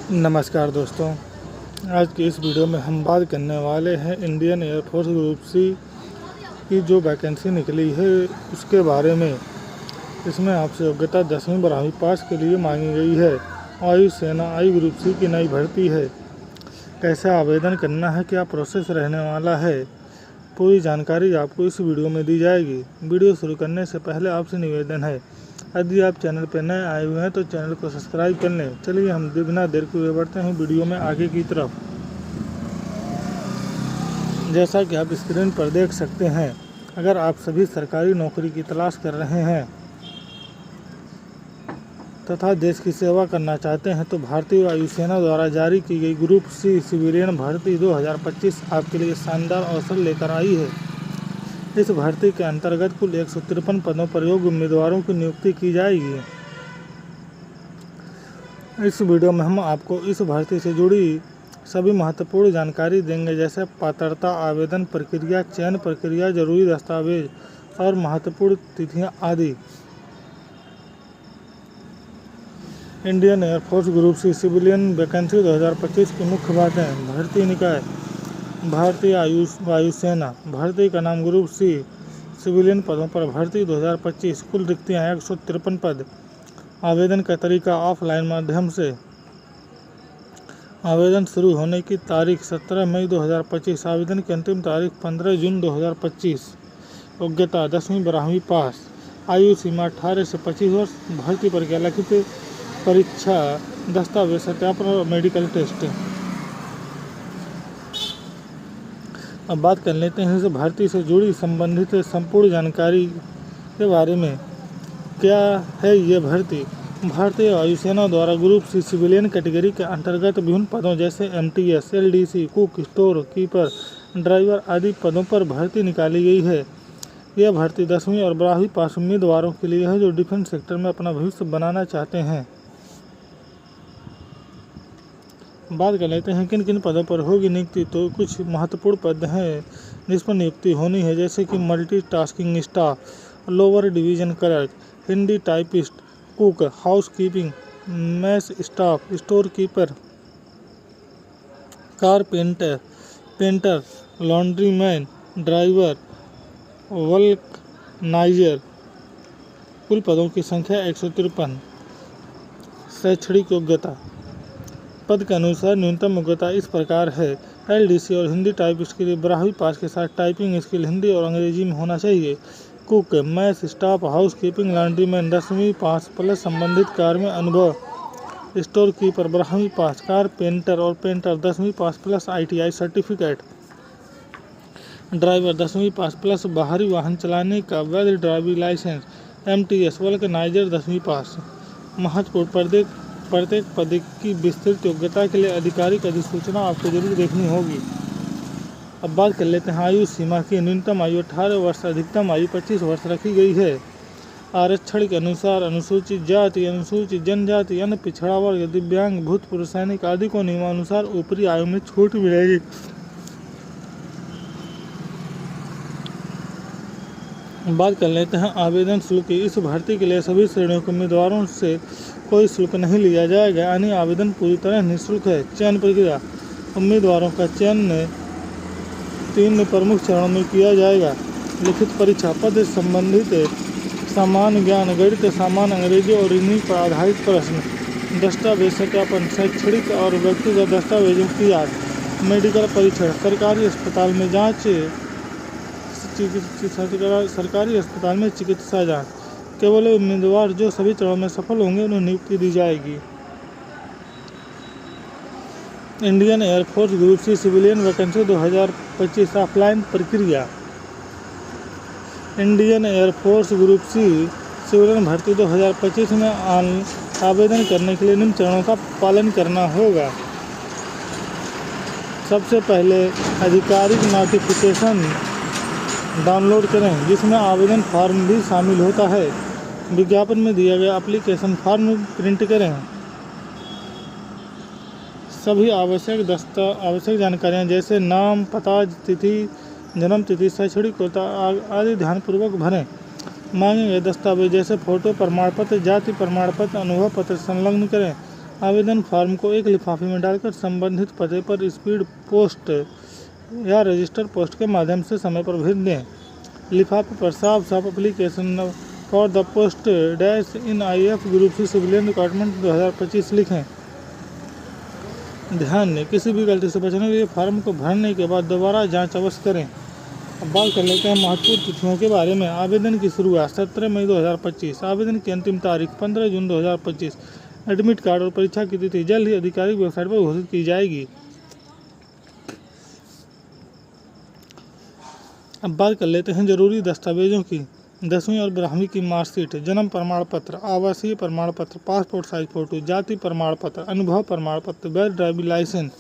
नमस्कार दोस्तों, आज की इस वीडियो में हम बात करने वाले हैं इंडियन एयरफोर्स ग्रुप सी की जो वैकेंसी निकली है उसके बारे में। इसमें आपसे योग्यता 10वीं 12वीं पास के लिए मांगी गई है। वायु सेना आई ग्रुप सी की नई भर्ती है। कैसे आवेदन करना है, क्या प्रोसेस रहने वाला है, पूरी जानकारी आपको इस वीडियो में दी जाएगी। वीडियो शुरू करने से पहले आपसे निवेदन है, यदि आप चैनल पर नए आए हुए हैं तो चैनल को सब्सक्राइब कर लें। चलिए हम बिना देर किए बढ़ते हैं वीडियो में आगे की तरफ। जैसा कि आप स्क्रीन पर देख सकते हैं, अगर आप सभी सरकारी नौकरी की तलाश कर रहे हैं तथा देश की सेवा करना चाहते हैं तो भारतीय वायुसेना द्वारा जारी की गई ग्रुप सी सिविलियन भर्ती 2025 आपके लिए शानदार अवसर लेकर आई है। इस भर्ती के अंतर्गत कुल 153 पदों पर योग्य उम्मीदवारों की नियुक्ति की जाएगी। इस वीडियो में हम आपको इस भर्ती से जुड़ी सभी महत्वपूर्ण जानकारी देंगे, जैसे पात्रता, आवेदन प्रक्रिया, चयन प्रक्रिया, जरूरी दस्तावेज और महत्वपूर्ण तिथियां आदि। Indian air force group C civilian vacancy 2025 की मुख्य बातें। भर्ती निकाय भारतीय वायुसेना। भर्ती का नाम ग्रुप सी सिविलियन पदों पर भर्ती 2025। कुल रिक्तियाँ 153 पद। आवेदन का तरीका ऑफलाइन माध्यम से। आवेदन शुरू होने की तारीख 17 मई 2025। आवेदन की अंतिम तारीख 15 जून 2025। योग्यता 10वीं 12वीं पास। आयु सीमा 18 से 25 वर्ष। भर्ती प्रक्रिया लिखित परीक्षा, दस्तावेज सत्यापन और मेडिकल टेस्ट। अब बात कर लेते हैं इस भर्ती से जुड़ी संबंधित संपूर्ण जानकारी के बारे में। क्या है ये भर्ती? भारतीय वायुसेना द्वारा ग्रुप सी सिविलियन कैटेगरी के अंतर्गत विभिन्न पदों जैसे MTS, LDC, cook, store keeper, driver आदि पदों पर भर्ती निकाली गई है। यह भर्ती 10वीं और 12वीं पास उम्मीदवारों के लिए है जो डिफेंस सेक्टर में अपना भविष्य बनाना चाहते हैं। बात कर लेते हैं किन किन पदों पर होगी नियुक्ति। तो कुछ महत्वपूर्ण पद हैं जिस पर नियुक्ति होनी है, जैसे कि multitasking staff, lower division clerk, Hindi typist, cook, house keeping, mess staff, store keeper, carpenter, painter, laundry man, driver, vulcaniser. कुल पदों की संख्या 153। शैक्षणिक योग्यता पद के अनुसार न्यूनतम योग्यता इस प्रकार है। LDC और हिंदी टाइपिस्ट के लिए 12वीं पास के साथ टाइपिंग स्किल हिंदी और अंग्रेजी में होना चाहिए। Cook, mess staff, house keeping, laundry man 10वीं पास प्लस संबंधित कार्य में अनुभव। स्टोर कीपर 12वीं पास। कारपेंटर और पेंटर 10वीं pass plus ITI certificate. Driver 10वीं पास प्लस बाहरी वाहन चलाने का वैध ड्राइविंग लाइसेंस। MTS वल्कनाइजर 10वीं पास। महत्वपूर्ण प्रत्येक पद की विस्तृत योग्यता के लिए आधिकारिक अधिसूचना आपको जरूर देखनी होगी। अब बात कर लेते हैं आयु सीमा की। न्यूनतम आयु 18 वर्ष, अधिकतम आयु 25 वर्ष रखी गई है। आरक्षण के अनुसार अनुसूचित जाति, अनुसूचित जनजाति, अन्य पिछड़ा वर्ग, दिव्यांग, भूतपूर्व सैनिक आदि को नियमानुसार ऊपरी आयु में छूट मिलेगी। बात कर लेते हैं आवेदन शुल्क की। इस भर्ती के लिए सभी श्रेणियों के उम्मीदवारों से कोई शुल्क नहीं लिया जाएगा, यानी आवेदन पूरी तरह निःशुल्क है। चयन प्रक्रिया उम्मीदवारों का चयन 3 प्रमुख चरणों में किया जाएगा। लिखित परीक्षा, पद संबंधित सामान्य ज्ञान, गणित, सामान्य अंग्रेजी और हिंदी पर आधारित प्रश्न, दस्तावेज सत्यापन, शैक्षणिक और व्यक्तिगत दस्तावेजों की जांच, मेडिकल परीक्षण, सरकारी अस्पताल में जांच, सरकारी अस्पताल में चिकित्सा जांच। केवल उम्मीदवार जो सभी चरणों में सफल होंगे उन्हें नियुक्ति दी जाएगी। Indian air force group C civilian vacancy 2025 offline प्रक्रिया। Indian air force group C civilian भर्ती 2025 में आवेदन करने के लिए निम्न चरणों का पालन करना होगा। सबसे पहले आधिकारिक नोटिफिकेशन डाउनलोड करें, जिसमें आवेदन फॉर्म भी शामिल होता है। विज्ञापन में दिया गया एप्लीकेशन फॉर्म प्रिंट करें। सभी आवश्यक जानकारियां जैसे नाम, पता, तिथि, जन्म तिथि, शैक्षणिक योग्यता आदि ध्यानपूर्वक भरें। मांगे गए दस्तावेज जैसे फोटो प्रमाण पत्र, जाति प्रमाण पत्र, अनुभव पत्र संलग्न करें। आवेदन फॉर्म को एक लिफाफे में डालकर संबंधित पते पर स्पीड पोस्ट या रजिस्टर पोस्ट के माध्यम से समय पर भेज दें। लिफाफे पर साफ साफ application for the post dash in IAF group C civilian requirement 2025 लिखें। ध्यान दें, किसी भी गलती से बचने के लिए फॉर्म को भरने के बाद दोबारा जांच अवश्य करें। अब बात कर लेते हैं महत्वपूर्ण तिथियों के बारे में। आवेदन की शुरुआत 17 मई 2025। आवेदन की अंतिम तारीख 15 जून 2025। एडमिट कार्ड और परीक्षा की तिथि जल्द ही आधिकारिक वेबसाइट पर घोषित की जाएगी। अब बात कर लेते हैं जरूरी दस्तावेजों की। 10वीं और 12वीं की मार्कशीट, जन्म प्रमाण पत्र, आवासीय प्रमाण पत्र, पासपोर्ट साइज फोटो, जाति प्रमाण पत्र, अनुभव प्रमाण पत्र, वैध ड्राइविंग लाइसेंस।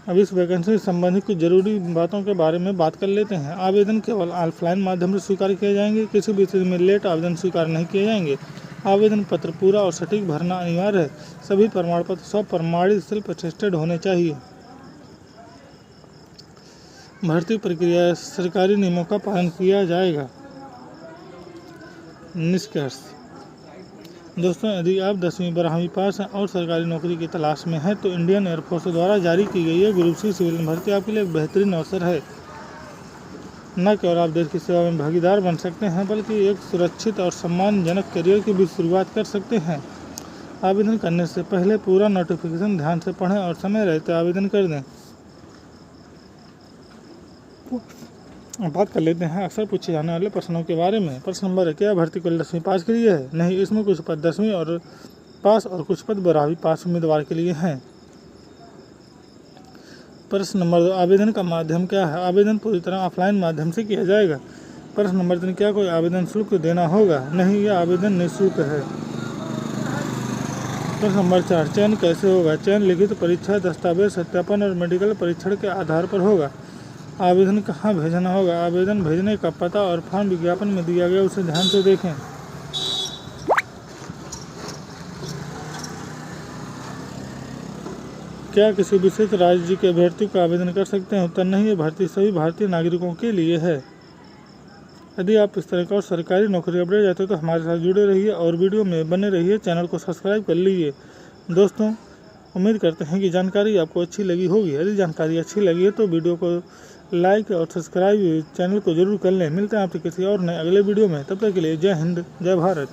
अब इस वैकेंसी से संबंधित कुछ जरूरी बातों के बारे में बात कर लेते हैं। आवेदन केवल ऑफलाइन माध्यम से स्वीकार किए जाएंगे। किसी भी स्थिति में लेट आवेदन स्वीकार नहीं किए जाएंगे। आवेदन पत्र पूरा और सटीक भरना अनिवार्य है। सभी प्रमाण पत्र स्वप्रमाणित सेल्फ अटेस्टेड होने चाहिए। भर्ती प्रक्रिया सरकारी नियमों का पालन किया जाएगा। निष्कर्ष दोस्तों, यदि आप 10वीं 12वीं पास हैं और सरकारी नौकरी की तलाश में हैं तो इंडियन एयरफोर्स द्वारा जारी की गई है ग्रुप सी सिविलियन भर्ती आपके लिए एक बेहतरीन अवसर है। न केवल आप देश की सेवा में भागीदार बन सकते हैं बल्कि एक सुरक्षित और सम्मानजनक करियर की भी शुरुआत कर सकते हैं। आवेदन करने से पहले पूरा नोटिफिकेशन ध्यान से पढ़ें और समय रहते आवेदन कर दें। बात कर लेते हैं अक्सर पूछे जाने वाले प्रश्नों के बारे में। प्रश्न नंबर 1, क्या भर्ती केवल 10वीं पास के लिए है? नहीं, इसमें कुछ पद 10वीं और पास और कुछ पद 12वीं पास उम्मीदवार के लिए हैं। प्रश्न नंबर 2, आवेदन का माध्यम क्या है? आवेदन पूरी तरह ऑफलाइन माध्यम से किया जाएगा। प्रश्न नंबर 3, क्या कोई आवेदन शुल्क देना होगा? नहीं, यह आवेदन निःशुल्क है। प्रश्न नंबर 4, चयन कैसे होगा? चयन लिखित परीक्षा, दस्तावेज सत्यापन और मेडिकल परीक्षण के आधार पर होगा। आवेदन कहाँ भेजना होगा? आवेदन भेजने का पता और फॉर्म विज्ञापन में दिया गया उसे ध्यान से देखें। क्या किसी विशेष राज्य के अभ्यर्थी को आवेदन कर सकते हैं? उत्तर नहीं, ये भर्ती सभी भारतीय नागरिकों के लिए है। यदि आप इस तरह का और सरकारी नौकरी अपडेट चाहते हो तो हमारे साथ जुड़े रहिए और वीडियो में बने रहिए। चैनल को सब्सक्राइब कर लीजिए। दोस्तों, उम्मीद करते हैं कि जानकारी आपको अच्छी लगी होगी। यदि जानकारी अच्छी लगी है तो वीडियो को लाइक और सब्सक्राइब चैनल को जरूर कर लें। मिलते हैं आपसे किसी और नए अगले वीडियो में। तब तक के लिए जय हिंद, जय भारत।